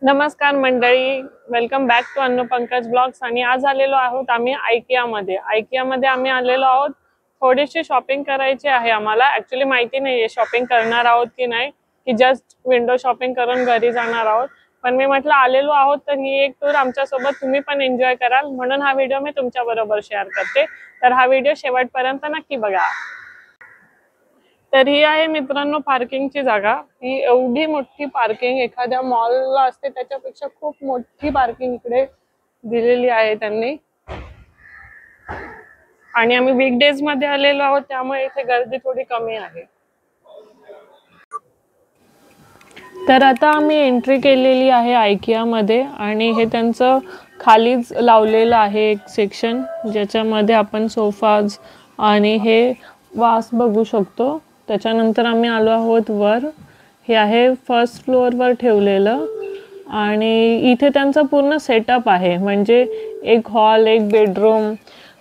नमस्कार मंडळी, welcome back to Annu Pankaj blogs. आणि आज आलेलो आहोत आम्ही आयकियामध्ये आम्ही आलेलो आहोत। थोडीशी शॉपिंग करायची आहे आम्हाला। ऍक्च्युली माहिती नाहीये शॉपिंग करणार आहोत की नाही, की जस्ट विंडो शॉपिंग करून घरी जाणार आहोत। पण मी म्हटलं आलेलो आहोत तर ही एक टूर आमच्या सोबत तुम्ही पण एन्जॉय कराल, म्हणून हा व्हिडिओ मी तुमच्या बरोबर शेअर करते। तर हा व्हिडिओ शेवटपर्यंत नक्की बघा। तर ही आहे मित्रांनो पार्किंगची जागा। ही एवढी मोठी पार्किंग एखाद्या मॉलला असते त्याच्यापेक्षा खूप मोठी पार्किंग इकडे दिलेली आहे त्यांनी। आणि आम्ही वीकडेज मध्ये आलेलो आहोत त्यामुळे इथे गर्दी थोडी कमी आहे। तर आता आम्ही एंट्री केलेली आहे आयकियामध्ये आणि हे त्यांचं खालीच लावलेलं आहे एक सेक्शन, ज्याच्यामध्ये आपण सोफाज आणि हे वास बघू शकतो। त्याच्यानंतर आम्ही आलो आहोत वर। हे आहे फर्स्ट फ्लोअरवर ठेवलेलं आणि इथे त्यांचा पूर्ण सेटअप आहे, म्हणजे एक हॉल एक बेडरूम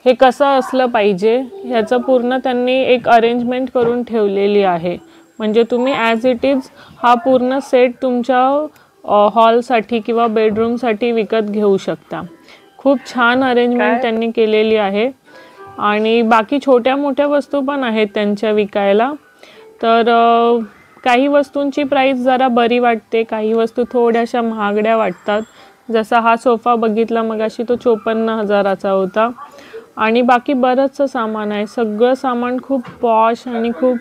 हे कसं असलं पाहिजे ह्याचं पूर्ण त्यांनी एक अरेंजमेंट करून ठेवलेली आहे। म्हणजे तुम्ही ॲज इट इज हा पूर्ण सेट तुमच्या हॉलसाठी किंवा बेडरूमसाठी विकत घेऊ शकता। खूप छान अरेंजमेंट त्यांनी केलेली आहे आणि बाकी छोट्या मोठ्या वस्तू पण आहेत त्यांच्या विकायला। तर काही वस्तूंची प्राइस जरा बरी वाटते, काही वस्तू थोड्याशा महागड्या वाटतात। जसा हा सोफा बघितला मगाशी तो 54,000चा होता आणि बाकी बरंचसं सामान आहे। सगळं सामान खूप पॉश आणि खूप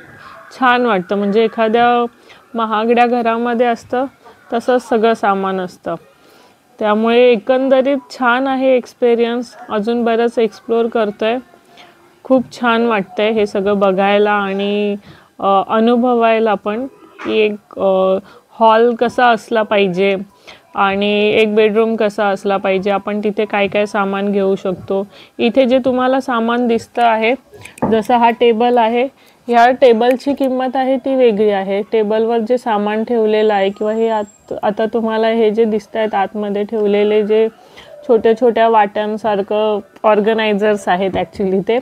छान वाटतं, म्हणजे एखाद्या महागड्या घरामध्ये असतं तसंच सगळं सामान असतं। त्यामुळे एकंदरीत छान आहे एक्सपिरियन्स। अजून बरंच एक्सप्लोर करतोय। खूप छान वाटतंय हे सगळं बघायला आणि अनुभवायला पण, की एक हॉल कसा असला पाहिजे आणि एक बेडरूम कसा असला पाहिजे, आपण तिथे काय काय सामान घेऊ शकतो। इथे जे तुम्हाला सामान दिसतं आहे, जसं हा टेबल आहे, ह्या टेबलची किंमत आहे ती वेगळी आहे। टेबलवर जे सामान ठेवलेलं आहे किंवा हे आता तुम्हाला हे जे दिसत आहेत आतमध्ये ठेवलेले जे छोट्या छोट्या वाट्यांसारखं ऑर्गनायझर्स आहेत ॲक्च्युली ते,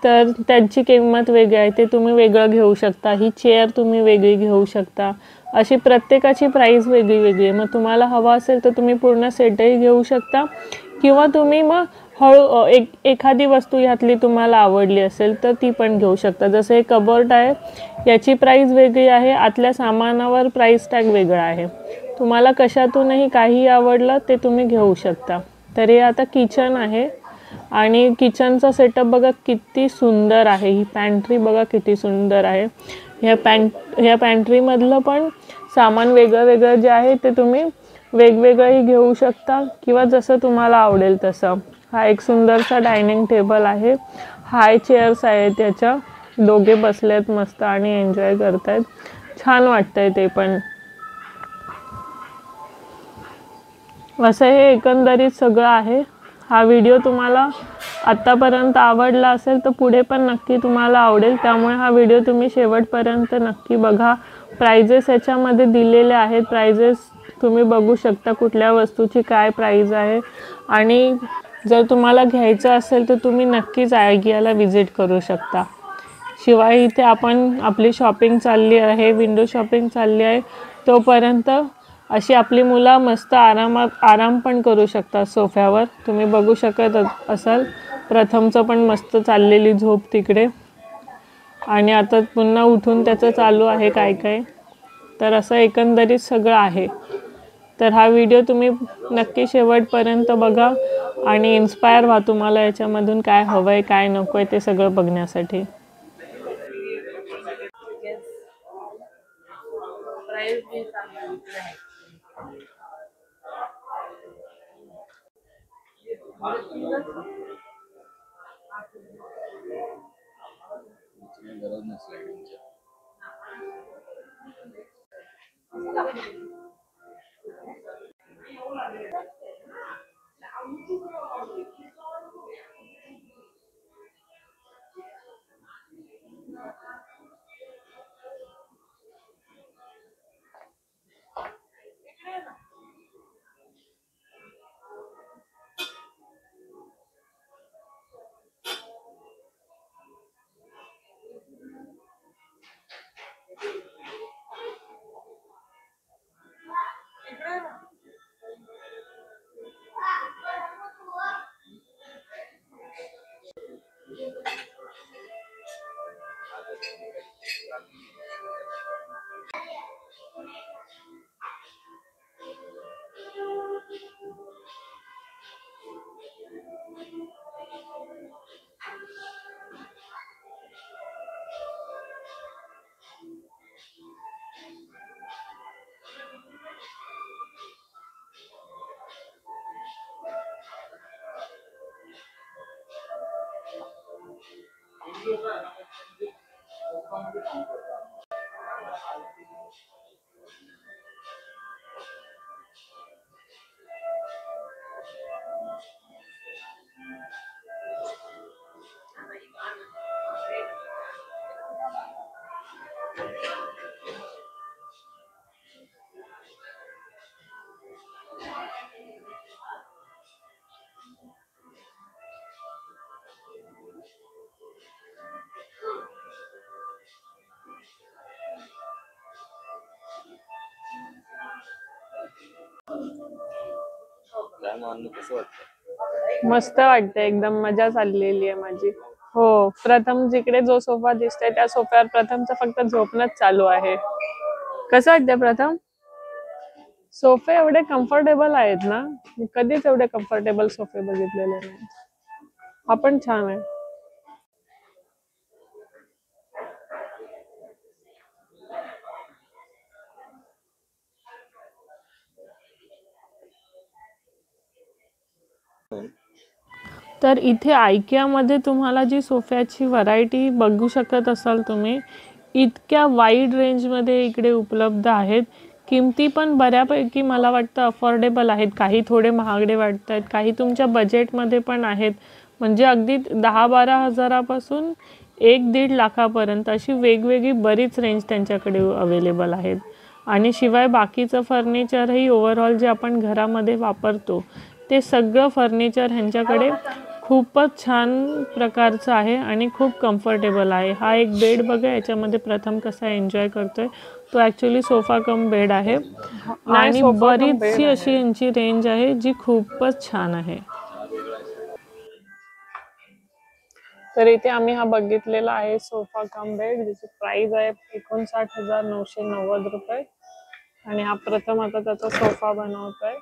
तर त्यांची किंमत वेगळी आहे, ते तुम्ही वेगळं घेऊ शकता। ही चेअर तुम्ही वेगळी घेऊ शकता। अशी प्रत्येकाची प्राईस वेगळी वेगळी आहे। मग तुम्हाला हवा असेल तर तुम्ही पूर्ण सेटही घेऊ शकता किंवा तुम्ही मग एखादी वस्तू ह्यातली तुम्हाला आवडली असेल तर ती पण घेऊ शकता। जसं हे कबोर्ड आहे, याची प्राईस वेगळी आहे, आतल्या सामानावर प्राईस टॅग वेगळा आहे। तुम्हाला कशातूनही काही आवडलं ते तुम्ही घेऊ शकता। तर हे आता किचन आहे आणि किचनचा सेटअप बघा किती सुंदर आहे। ही पॅन्ट्री बघा किती सुंदर आहे। ह्या पॅन्ट्रीमधलं पण सामान वेगळं वेगळं जे आहे ते तुम्ही वेगवेगळंही घेऊ शकता किंवा जसं तुम्हाला आवडेल तसं। हा एक सुंदरसा डायनिंग टेबल आहे, हाय चेअर्स आहेत त्याच्या, दोघे बसलेत मस्त आणि एन्जॉय करतायत, छान वाटतंय ते पण। असं हे एकंदरीत सगळं आहे। हा व्हिडिओ तुम्हाला आत्तापर्यंत आवडला असेल तर पुढे पण नक्की तुम्हाला आवडेल, त्यामुळे हा व्हिडिओ तुम्ही शेवटपर्यंत नक्की बघा। प्राइजेस याच्यामध्ये दिलेले आहेत, प्राइजेस तुम्ही बघू शकता कुठल्या वस्तूची काय प्राइस आहे। आणि जर तुम्हाला घ्यायचं असेल तर तुम्ही नक्कीच आयकियाला विजिट करू शकता। शिवाय इथे आपण आपली शॉपिंग चालली आहे, विंडो शॉपिंग चालली आहे, तोपर्यंत अशी आपली मुलं मस्त आराम पण करू शकतात सोफ्यावर। तुम्ही बघू शकत असाल प्रथमचं पण मस्त चाललेली झोप तिकडे आणि आता पुन्हा उठून त्याचं चालू आहे काय काय। तर असं एकंदरीत सगळं आहे। तर हा व्हिडिओ तुम्ही नक्की शेवटपर्यंत बघा आणि इन्स्पायर व्हा, तुम्हाला याच्यामधून काय हवं आहे काय नको आहे ते सगळं बघण्यासाठी। मस्त वाटतंय, एकदम मजा चाललेली आहे माझी. हो, प्रथम जिकडे जो सोफा दिसतोय त्या सोफ्यावर प्रथमचं फक्त झोपणंच चालू आहे. कसं वाटतंय प्रथम? सोफे एवढे कम्फर्टेबल आहेत ना, मी कधीच एवढे कम्फर्टेबल सोफे बघितलेले नाही. हा पण छान आहे. तर इथे आयकियामध्ये तुम्हाला जी सोफ्याची व्हरायटी बघू शकत असाल तुम्ही, इतक्या वाईड रेंजमध्ये इकडे उपलब्ध आहेत. किमती पण बऱ्यापैकी मला वाटतं अफोर्डेबल आहेत. काही थोडे महागडे वाटत आहेत, काही तुमच्या बजेटमध्ये पण आहेत. म्हणजे अगदी 10-12 हजारापासून 1-1.5 लाखापर्यंत अशी वेगवेगळी बरीच रेंज त्यांच्याकडे अवेलेबल आहेत. आणि शिवाय बाकीचं फर्निचरही ओव्हरऑल जे आपण घरामध्ये वापरतो ते सगळं फर्निचर ह्यांच्याकडे खूपच छान प्रकारचं आहे आणि खूप कम्फर्टेबल आहे. हा एक बेड बघा, याच्यामध्ये प्रथम कसा एन्जॉय करतोय. तो ॲक्च्युली सोफा कम बेड आहे आणि बरीचशी अशी यांची रेंज आहे जी खूपच छान आहे. तर इथे आम्ही हा बघितलेला आहे सोफा कम बेड, ज्याची प्राइस आहे 59,990 रुपये. आणि हा प्रथम आता त्याचा सोफा बनवतोय,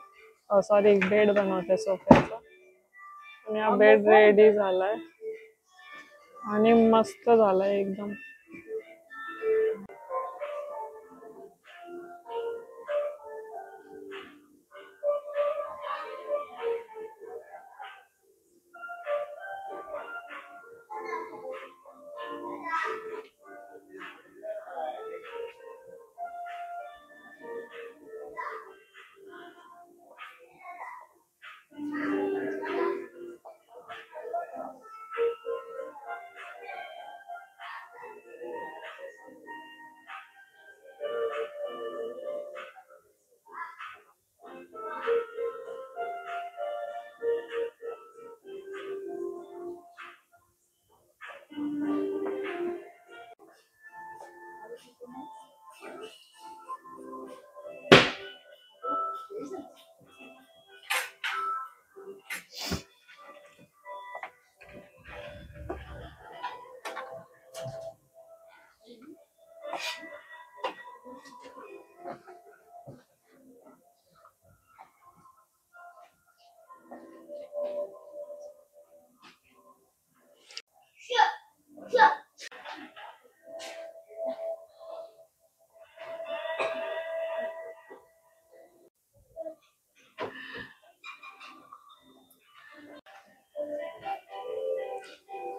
सॉरी बेड बनवतोय सोफ्याचा. आणि हा बेड रेडी झालाय आणि मस्त झालाय एकदम.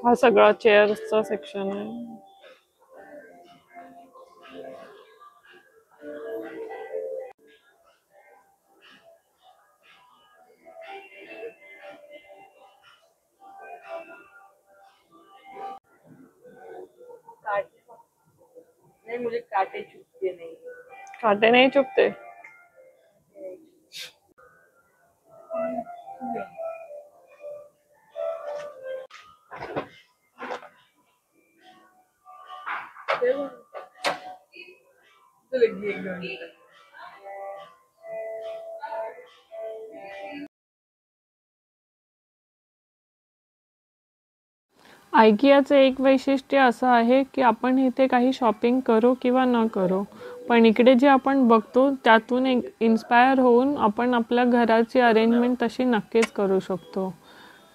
हा सगळा चेअर्सचा सेक्शन आहे. नहीं, मुझे कांटे चुभते नहीं। कांटे नहीं चुभते? तो लगी एक घंटे। आयकियाचं एक वैशिष्ट्य असं आहे की आपण इथे काही शॉपिंग करो किंवा न करो, पण इकडे जे आपण बघतो त्यातून एक इन्स्पायर होऊन आपण आपल्या घराची अरेंजमेंट तशी नक्कीच करू शकतो.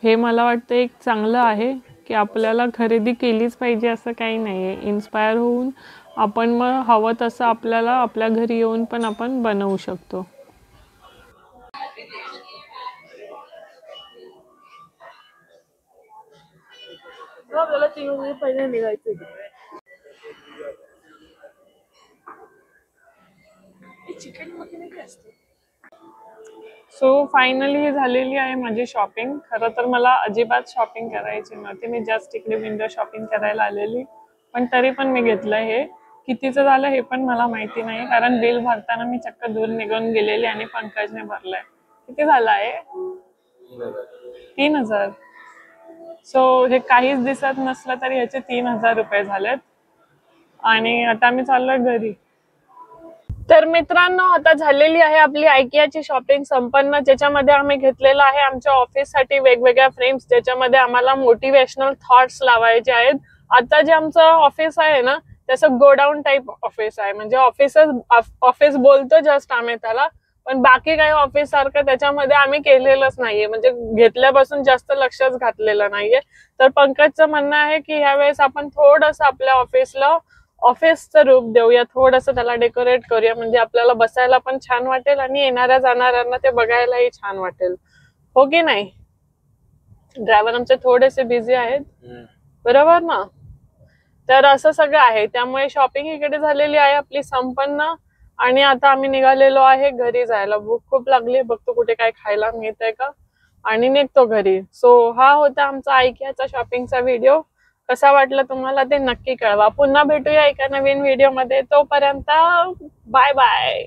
हे मला वाटतं एक चांगलं आहे की आपल्याला खरेदी केलीच पाहिजे असं काही नाही आहे. इन्स्पायर होऊन आपण मग हवं तसं आपल्याला आपल्या घरी येऊन पण आपण बनवू शकतो. आपल्याला 3 वाजे पहिले निघायचं. चिकन मखनी काय असते? सो फायनली झालेली आहे माझी शॉपिंग. खरं तर मला अजिबात शॉपिंग करायची नव्हती, मी जस्ट इकडे विंडो शॉपिंग करायला आलेली, पण तरी पण मी घेतलं. हे कितीचं झालं हे पण मला माहिती नाही, कारण बिल भरताना मी चक्क दूर निघून गेलेली आणि पंकजने भरलंय. किती झालं आहे? 3000. सो हे काहीच दिसत नसलं तरी ह्याचे 3000 रुपये झालेत. आणि आता मी चाललोय घरी. तर मित्रांनो, आता झालेली आहे आपली आयकियाची शॉपिंग संपन्न, ज्याच्यामध्ये आम्ही घेतलेलं आहे आमच्या ऑफिससाठी वेगवेगळ्या फ्रेम्स, ज्याच्यामध्ये आम्हाला मोटिवेशनल थॉट्स लावायचे आहेत. आता जे आमचं ऑफिस आहे ना, त्याचं गोडाऊन टाईप ऑफिस आहे, म्हणजे ऑफिस बोलतो जस्ट आम्ही त्याला, पण बाकी काही ऑफिस सारखं त्याच्यामध्ये आम्ही केलेलंच नाहीये, म्हणजे घेतल्यापासून जास्त लक्षच घातलेलं नाहीये. तर पंकजचं म्हणणं आहे की ह्यावेळेस आपण थोडंसं आपल्या ऑफिसचं रूप देऊया, थोडंसं त्याला डेकोरेट करूया, म्हणजे आपल्याला बसायला पण छान वाटेल आणि येणाऱ्या जाणाऱ्यांना ते बघायलाही छान वाटेल, हो की नाही? ड्रायव्हर आमचे थोडेसे बिझी आहेत, बरोबर ना? तर असं सगळं आहे, त्यामुळे शॉपिंग इकडे झालेली आहे आपली संपन्न. आणि आता आम्ही निघालेलो आहे घरी जायला. भूक खूप लागली, बघतो कुठे काय खायला मिळतंय का आणि निघतो घरी. सो हा होता आमचा आयकियाचा शॉपिंगचा व्हिडिओ. कसा वाटला तुम्हाला ते नक्की कळवा. पुन्हा भेटूया एका नवीन व्हिडिओ मध्ये. तोपर्यंत बाय बाय.